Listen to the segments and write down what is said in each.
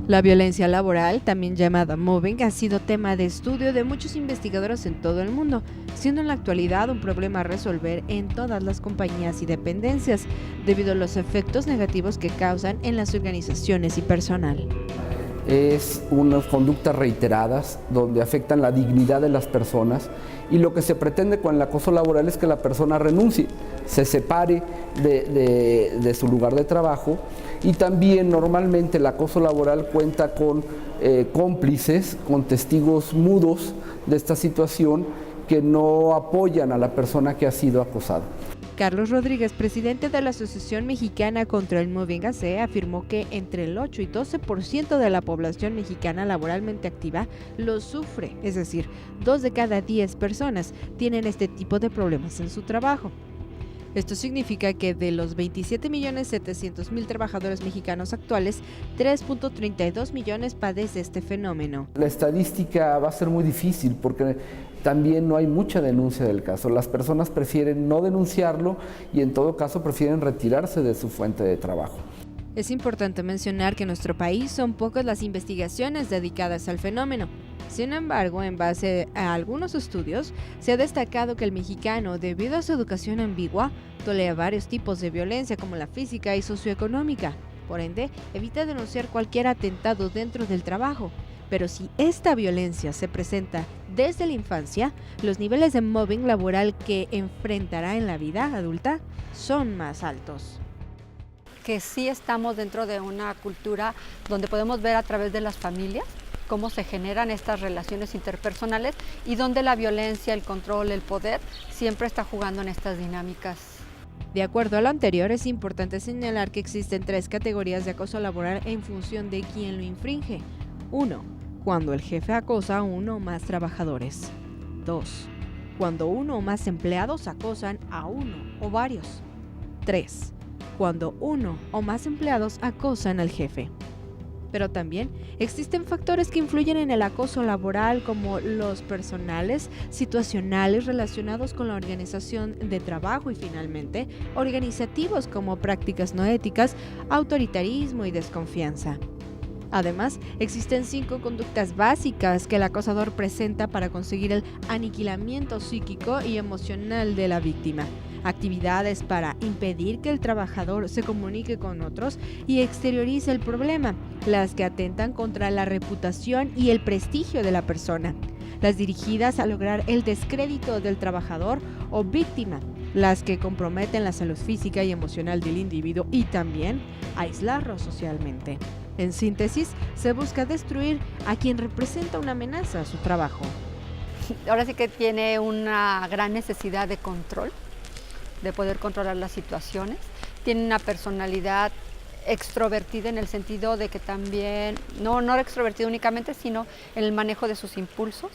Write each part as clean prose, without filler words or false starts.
La violencia laboral, también llamada mobbing, ha sido tema de estudio de muchos investigadores en todo el mundo, siendo en la actualidad un problema a resolver en todas las compañías y dependencias, debido a los efectos negativos que causan en las organizaciones y personal. Es unas conductas reiteradas donde afectan la dignidad de las personas, y lo que se pretende con el acoso laboral es que la persona renuncie, se separe de su lugar de trabajo. Y también normalmente el acoso laboral cuenta con cómplices, con testigos mudos de esta situación que no apoyan a la persona que ha sido acosada. Carlos Rodríguez, presidente de la Asociación Mexicana contra el Mobbing AC, afirmó que entre el 8 y 12% de la población mexicana laboralmente activa lo sufre, es decir, 2 de cada 10 personas tienen este tipo de problemas en su trabajo. Esto significa que de los 27.700.000 trabajadores mexicanos actuales, 3.32 millones padece este fenómeno. La estadística va a ser muy difícil porque también no hay mucha denuncia del caso. Las personas prefieren no denunciarlo y en todo caso prefieren retirarse de su fuente de trabajo. Es importante mencionar que en nuestro país son pocas las investigaciones dedicadas al fenómeno. Sin embargo, en base a algunos estudios, se ha destacado que el mexicano, debido a su educación ambigua, tolera varios tipos de violencia como la física y socioeconómica. Por ende, evita denunciar cualquier atentado dentro del trabajo. Pero si esta violencia se presenta desde la infancia, los niveles de mobbing laboral que enfrentará en la vida adulta son más altos. Que sí estamos dentro de una cultura donde podemos ver a través de las familias cómo se generan estas relaciones interpersonales y donde la violencia, el control, el poder siempre está jugando en estas dinámicas. De acuerdo a lo anterior, es importante señalar que existen 3 categorías de acoso laboral en función de quién lo infringe. 1. Cuando el jefe acosa a uno o más trabajadores. 2. Cuando uno o más empleados acosan a uno o varios. 3. Cuando uno o más empleados acosan al jefe. Pero también existen factores que influyen en el acoso laboral, como los personales, situacionales relacionados con la organización de trabajo y finalmente organizativos como prácticas no éticas, autoritarismo y desconfianza. Además, existen 5 conductas básicas que el acosador presenta para conseguir el aniquilamiento psíquico y emocional de la víctima. Actividades para impedir que el trabajador se comunique con otros y exteriorice el problema, las que atentan contra la reputación y el prestigio de la persona, las dirigidas a lograr el descrédito del trabajador o víctima, las que comprometen la salud física y emocional del individuo y también aislarlo socialmente. En síntesis, se busca destruir a quien representa una amenaza a su trabajo. Ahora sí que tiene una gran necesidad de control, de poder controlar las situaciones. Tiene una personalidad extrovertida en el sentido de que también, no extrovertida únicamente, sino en el manejo de sus impulsos.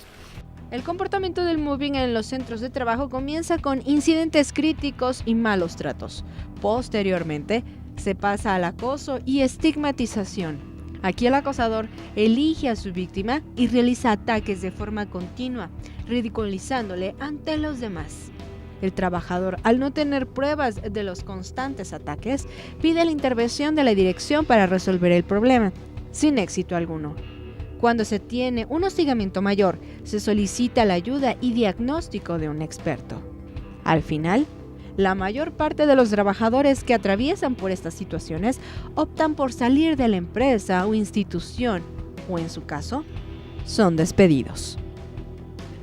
El comportamiento del mobbing en los centros de trabajo comienza con incidentes críticos y malos tratos. Posteriormente, se pasa al acoso y estigmatización. Aquí el acosador elige a su víctima y realiza ataques de forma continua, ridiculizándole ante los demás. El trabajador, al no tener pruebas de los constantes ataques, pide la intervención de la dirección para resolver el problema, sin éxito alguno. Cuando se tiene un hostigamiento mayor, se solicita la ayuda y diagnóstico de un experto. Al final, la mayor parte de los trabajadores que atraviesan por estas situaciones optan por salir de la empresa o institución, o en su caso, son despedidos.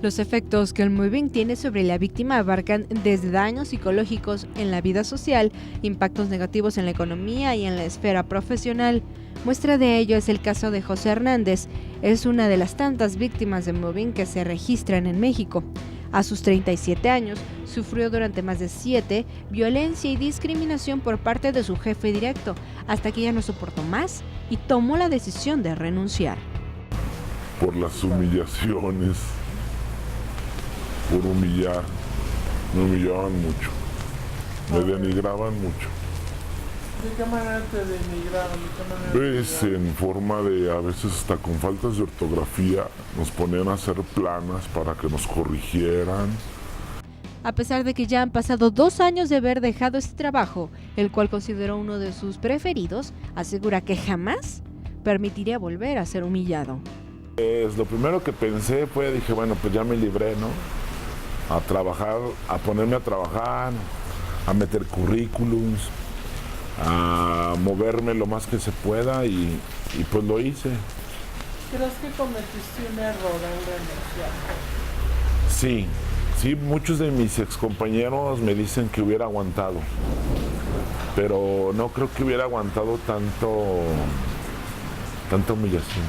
Los efectos que el mobbing tiene sobre la víctima abarcan desde daños psicológicos en la vida social, impactos negativos en la economía y en la esfera profesional. Muestra de ello es el caso de José Hernández. Es una de las tantas víctimas de mobbing que se registran en México. A sus 37 años, sufrió durante más de 7 violencia y discriminación por parte de su jefe directo, hasta que ya no soportó más y tomó la decisión de renunciar. Por las humillaciones, por humillar, me humillaban mucho, me denigraban mucho. ¿De qué manera te denigraban? Pues en forma de, a veces hasta con faltas de ortografía, nos ponían a hacer planas para que nos corrigieran. A pesar de que ya han pasado 2 años de haber dejado este trabajo, el cual consideró uno de sus preferidos, asegura que jamás permitiría volver a ser humillado. Lo primero que pensé fue, dije, bueno, pues ya me libré, ¿no? A trabajar, a ponerme a trabajar, a meter currículums, a moverme lo más que se pueda y pues lo hice. ¿Crees que cometiste un error al renunciar? Sí, muchos de mis excompañeros me dicen que hubiera aguantado, pero no creo que hubiera aguantado tanta humillación.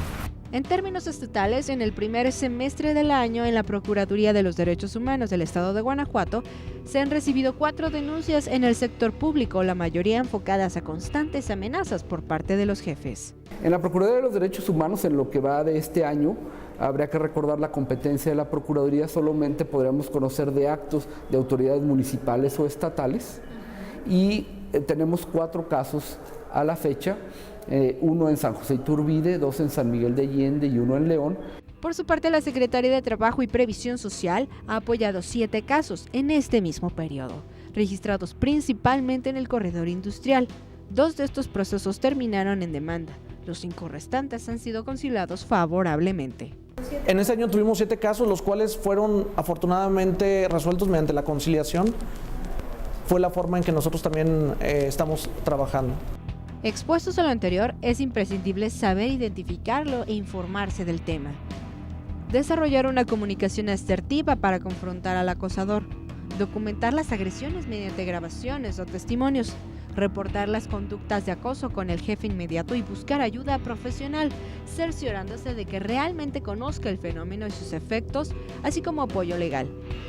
En términos estatales, en el primer semestre del año en la Procuraduría de los Derechos Humanos del Estado de Guanajuato, se han recibido 4 denuncias en el sector público, la mayoría enfocadas a constantes amenazas por parte de los jefes. En la Procuraduría de los Derechos Humanos, en lo que va de este año, habría que recordar la competencia de la Procuraduría, solamente podríamos conocer de actos de autoridades municipales o estatales, y tenemos 4 casos a la fecha, 1 en San José Iturbide, 2 en San Miguel de Allende y 1 en León. Por su parte, la Secretaría de Trabajo y Previsión Social ha apoyado 7 casos en este mismo periodo, registrados principalmente en el corredor industrial. 2 de estos procesos terminaron en demanda. Los 5 restantes han sido conciliados favorablemente. En este año tuvimos 7 casos, los cuales fueron afortunadamente resueltos mediante la conciliación. Fue la forma en que nosotros también estamos trabajando. Expuestos a lo anterior, es imprescindible saber identificarlo e informarse del tema. Desarrollar una comunicación asertiva para confrontar al acosador. Documentar las agresiones mediante grabaciones o testimonios. Reportar las conductas de acoso con el jefe inmediato y buscar ayuda profesional, cerciorándose de que realmente conozca el fenómeno y sus efectos, así como apoyo legal.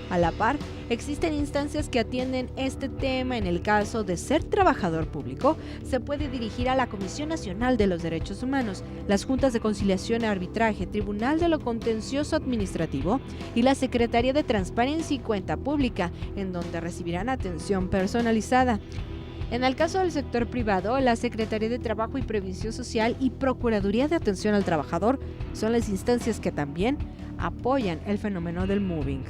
A la par, existen instancias que atienden este tema. En el caso de ser trabajador público, se puede dirigir a la Comisión Nacional de los Derechos Humanos, las Juntas de Conciliación y Arbitraje, Tribunal de lo Contencioso Administrativo y la Secretaría de Transparencia y Cuenta Pública, en donde recibirán atención personalizada. En el caso del sector privado, la Secretaría de Trabajo y Previsión Social y Procuraduría de Atención al Trabajador son las instancias que también apoyan el fenómeno del mobbing.